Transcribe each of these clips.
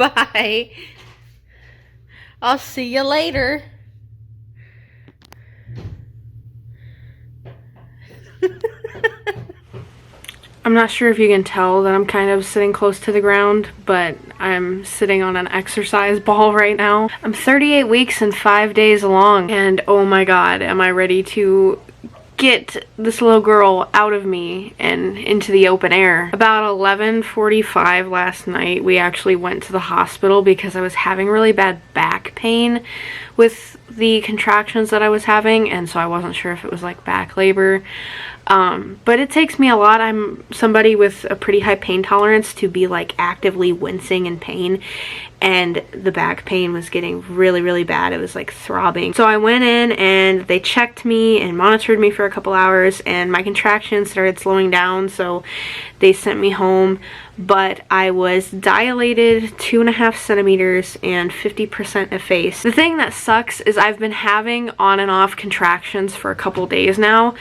Bye. I'll see you later. I'm not sure if you can tell that I'm kind of sitting close to the ground, but I'm sitting on an exercise ball right now. I'm 38 weeks and 5 days along, and oh my god, am I ready to get this little girl out of me and into the open air. About 11:45 last night, we actually went to the hospital because I was having really bad back pain with the contractions that I was having, and so I wasn't sure if it was like back labor. But it takes me a lot. I'm somebody with a pretty high pain tolerance to be like actively wincing in pain, and the back pain was getting really bad. It was like throbbing. So I went in and they checked me and monitored me for a couple hours, and my contractions started slowing down, so they sent me home. But I was dilated 2.5 centimeters and 50% effaced. The thing that sucks is I've been having on and off contractions for a couple days now,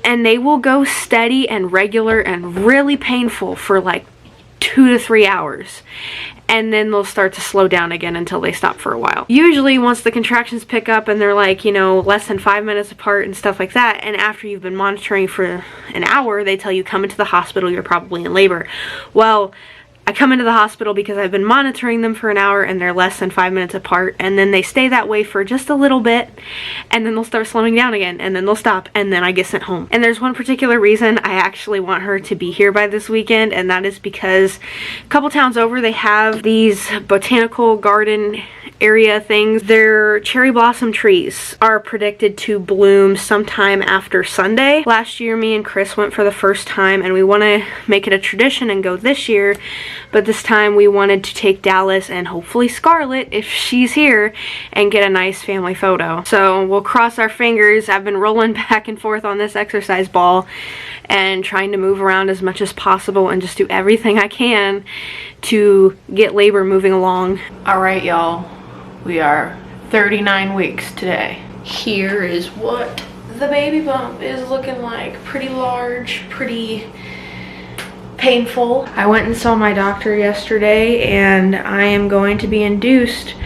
and they will go steady and regular and really painful for like 2 to 3 hours, and then they'll start to slow down again until they stop for a while. Usually once the contractions pick up and they're like, you know, less than 5 minutes apart and stuff like that, and after you've been monitoring for an hour, they tell you come into the hospital, you're probably in labor. Well, I come into the hospital because I've been monitoring them for an hour and they're less than 5 minutes apart, and then they stay that way for just a little bit, and then they'll start slowing down again, and then they'll stop, and then I get sent home. And there's one particular reason I actually want her to be here by this weekend, and that is because a couple towns over they have these botanical garden area things. Their cherry blossom trees are predicted to bloom sometime after Sunday. Last year me and Chris went for the first time, and we want to make it a tradition and go this year, but this time we wanted to take Dallas and hopefully Scarlett, if she's here, and get a nice family photo. So we'll cross our fingers. I've been rolling back and forth on this exercise ball and trying to move around as much as possible and just do everything I can to get labor moving along. Alright y'all, we are 39 weeks today. Here is what the baby bump is looking like. Pretty large, pretty painful. I went and saw my doctor yesterday, and I am going to be induced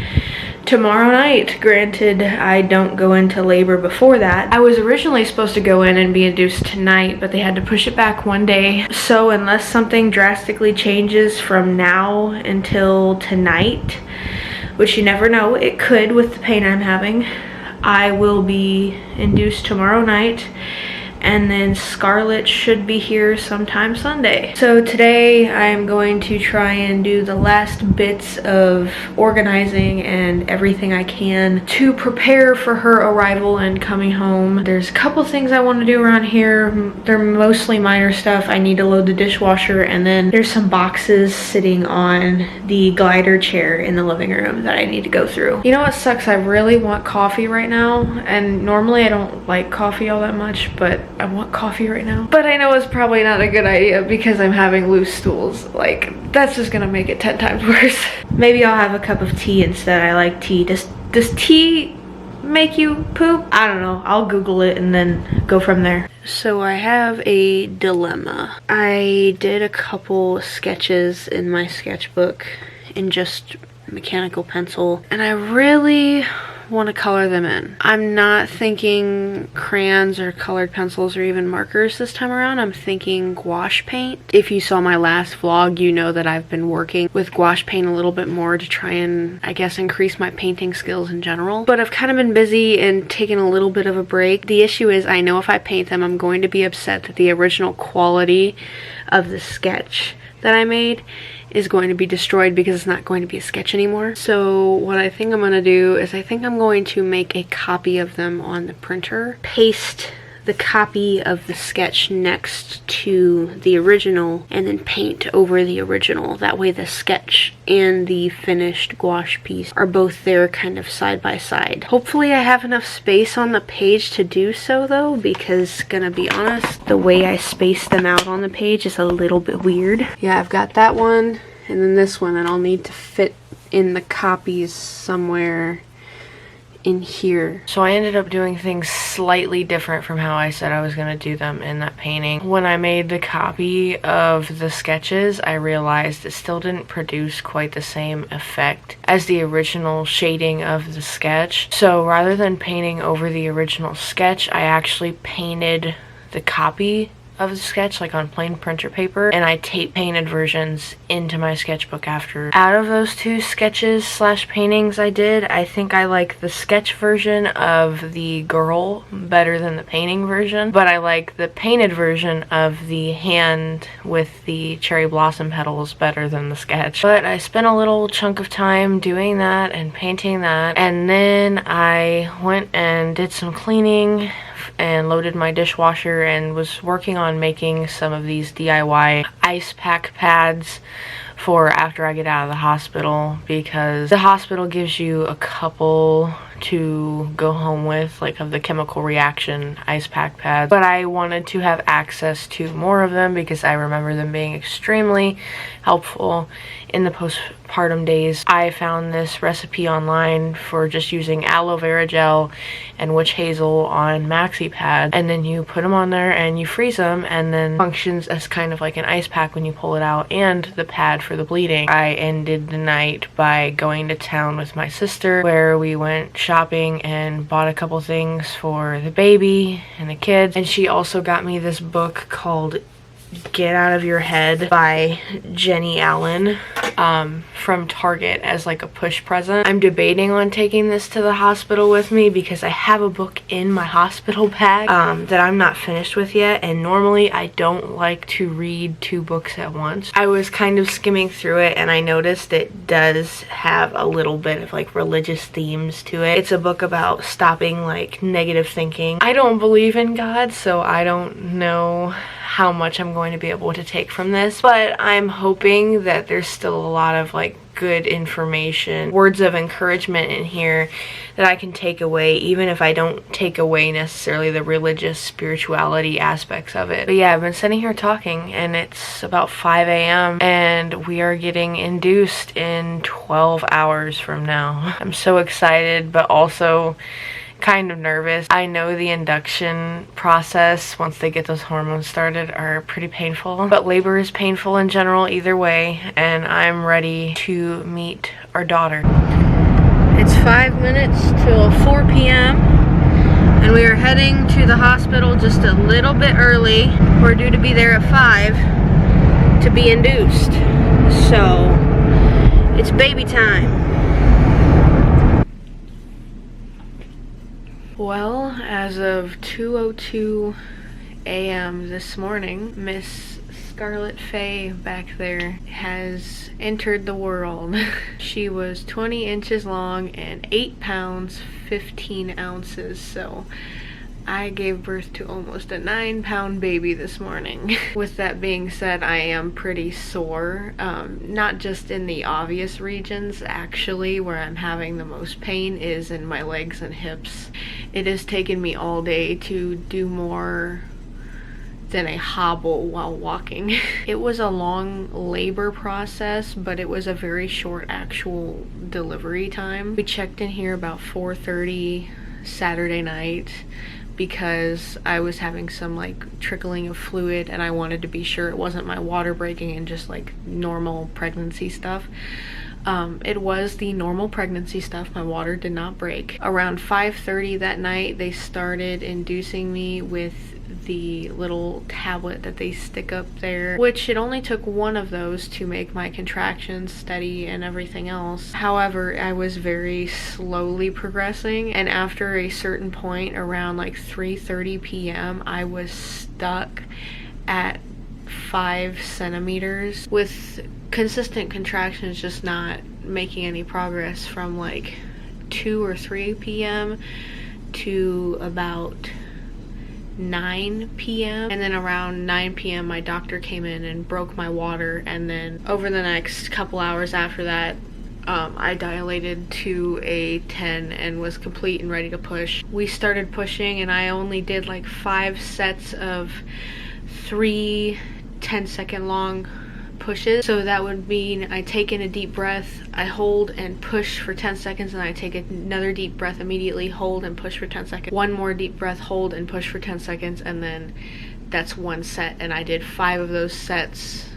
tomorrow night. Granted, I don't go into labor before that. I was originally supposed to go in and be induced tonight, but they had to push it back one day. So unless something drastically changes from now until tonight, which you never know, it could with the pain I'm having, I will be induced tomorrow night, and then Scarlett should be here sometime Sunday. So today I'm going to try and do the last bits of organizing and everything I can to prepare for her arrival and coming home. There's a couple things I want to do around here. They're mostly minor stuff. I need to load the dishwasher, and then there's some boxes sitting on the glider chair in the living room that I need to go through. You know what sucks? I really want coffee right now, and normally I don't like coffee all that much, but I want coffee right now. But I know it's probably not a good idea because I'm having loose stools. Like, that's just gonna make it 10 times worse. Maybe I'll have a cup of tea instead. I like tea. Does tea make you poop? I don't know. I'll Google it and then go from there. So I have a dilemma. I did a couple sketches in my sketchbook in just mechanical pencil, and I really want to color them in. I'm not thinking crayons or colored pencils or even markers this time around. I'm thinking gouache paint. If you saw my last vlog, you know that I've been working with gouache paint a little bit more to try and, I guess, increase my painting skills in general. But I've kind of been busy and taken a little bit of a break. The issue is I know if I paint them, I'm going to be upset that the original quality of the sketch that I made is going to be destroyed because it's not going to be a sketch anymore. So what I think I'm going to do is I think I'm going to make a copy of them on the printer, paste the copy of the sketch next to the original, and then paint over the original. That way the sketch and the finished gouache piece are both there kind of side by side. Hopefully I have enough space on the page to do so though, because gonna be honest, the way I spaced them out on the page is a little bit weird. Yeah, I've got that one and then this one, and I'll need to fit in the copies somewhere in here. So I ended up doing things slightly different from how I said I was gonna do them in that painting. When I made the copy of the sketches, I realized it still didn't produce quite the same effect as the original shading of the sketch. So rather than painting over the original sketch, I actually painted the copy of the sketch like on plain printer paper, and I tape painted versions into my sketchbook after. Out of those two sketches slash paintings I did, I think I like the sketch version of the girl better than the painting version, but I like the painted version of the hand with the cherry blossom petals better than the sketch. But I spent a little chunk of time doing that and painting that, and then I went and did some cleaning and loaded my dishwasher and was working on making some of these DIY ice pack pads for after I get out of the hospital, because the hospital gives you a couple to go home with, like of the chemical reaction ice pack pads, but I wanted to have access to more of them because I remember them being extremely helpful in the postpartum days. I found this recipe online for just using aloe vera gel and witch hazel on maxi pads, and then you put them on there and you freeze them, and then functions as kind of like an ice pack when you pull it out, and the pad for the bleeding. I ended the night by going to town with my sister, where we went shopping and bought a couple things for the baby and the kids, and she also got me this book called Get Out of Your Head by Jenny Allen from Target as like a push present. I'm debating on taking this to the hospital with me because I have a book in my hospital bag that I'm not finished with yet, and normally I don't like to read two books at once. I was kind of skimming through it and I noticed it does have a little bit of like religious themes to it. It's a book about stopping like negative thinking. I don't believe in God, so I don't know how much I'm going to be able to take from this, but I'm hoping that there's still a lot of like good information, words of encouragement in here that I can take away, even if I don't take away necessarily the religious spirituality aspects of it. But yeah, I've been sitting here talking and it's about 5 a.m. and we are getting induced in 12 hours from now. I'm so excited, but also kind of nervous. I know the induction process, once they get those hormones started, are pretty painful, but labor is painful in general either way, and I'm ready to meet our daughter. It's 5 minutes till 4 p.m. and we are heading to the hospital just a little bit early. We're due to be there at 5 to be induced, so it's baby time. Well, as of 2:02 a.m. this morning, Miss Scarlet Faye back there has entered the world. She was 20 inches long and 8 pounds 15 ounces, so I gave birth to almost a 9-pound baby this morning. With that being said, I am pretty sore, not just in the obvious regions. Actually, where I'm having the most pain is in my legs and hips. It has taken me all day to do more than a hobble while walking. It was a long labor process, but it was a very short actual delivery time. We checked in here about 4:30 Saturday night because I was having some like trickling of fluid and I wanted to be sure it wasn't my water breaking and just like normal pregnancy stuff. It was the normal pregnancy stuff. My water did not break. Around 5:30 that night, they started inducing me with the little tablet that they stick up there, which it only took one of those to make my contractions steady and everything else. However, I was very slowly progressing, and after a certain point around like 3:30 p.m. I was stuck at 5 centimeters with consistent contractions, just not making any progress from like 2 or 3 p.m. to about 9 p.m. and then around 9 p.m. my doctor came in and broke my water, and then over the next couple hours after that I dilated to a 10 and was complete and ready to push. We started pushing and I only did like 5 sets of 3 10-second long pushes. So that would mean I take in a deep breath, I hold and push for 10 seconds, and I take another deep breath immediately, hold and push for 10 seconds. One more deep breath, hold and push for 10 seconds, and then that's one set. And I did 5 of those sets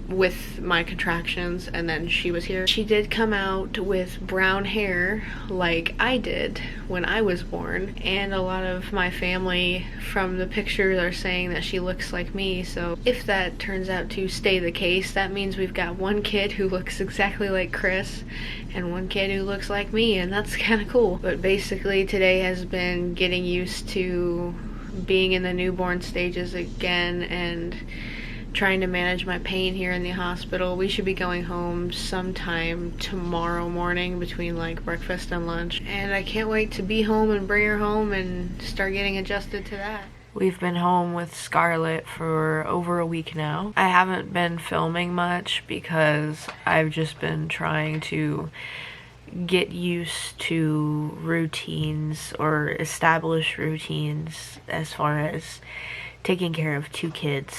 with my contractions, and then she was here. She did come out with brown hair like I did when I was born, and a lot of my family from the pictures are saying that she looks like me. So if that turns out to stay the case, that means we've got one kid who looks exactly like Chris and one kid who looks like me, and that's kind of cool. But basically today has been getting used to being in the newborn stages again and trying to manage my pain here in the hospital. We should be going home sometime tomorrow morning between like breakfast and lunch, and I can't wait to be home and bring her home and start getting adjusted to that. We've been home with Scarlett for over a week now. I haven't been filming much because I've just been trying to get used to routines or establish routines as far as taking care of 2 kids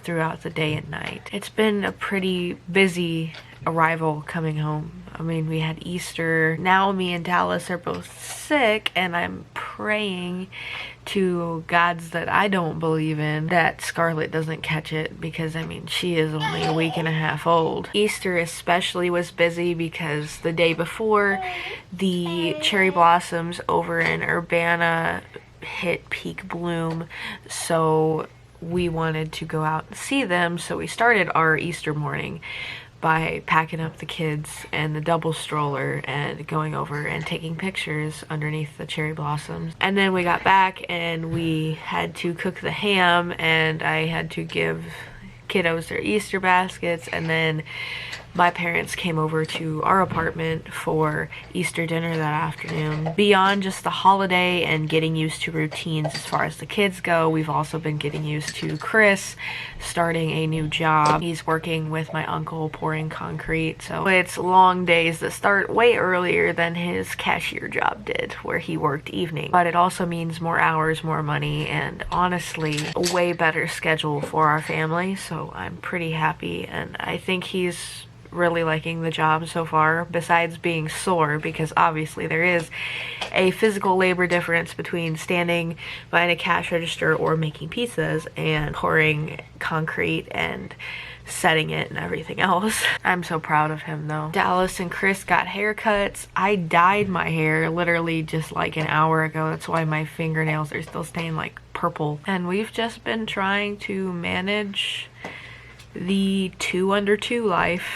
throughout the day and night. It's been a pretty busy arrival coming home. I mean, we had Easter. Now me and Dallas are both sick, and I'm praying to gods that I don't believe in that Scarlett doesn't catch it, because I mean, she is only a week and a half old. Easter especially was busy because the day before, the cherry blossoms over in Urbana hit peak bloom, so we wanted to go out and see them. So we started our Easter morning by packing up the kids and the double stroller and going over and taking pictures underneath the cherry blossoms. And then we got back and we had to cook the ham, and I had to give kiddos their Easter baskets, and then my parents came over to our apartment for Easter dinner that afternoon. Beyond just the holiday and getting used to routines as far as the kids go, we've also been getting used to Chris starting a new job. He's working with my uncle pouring concrete, so it's long days that start way earlier than his cashier job did, where he worked evening. But it also means more hours, more money, and honestly a way better schedule for our family, so I'm pretty happy. And I think he's really liking the job so far, besides being sore, because obviously there is a physical labor difference between standing behind a cash register or making pizzas and pouring concrete and setting it and everything else. I'm so proud of him though. Dallas and Chris got haircuts. I dyed my hair literally just like an hour ago. That's why my fingernails are still stained like purple. And we've just been trying to manage the 2 under 2 life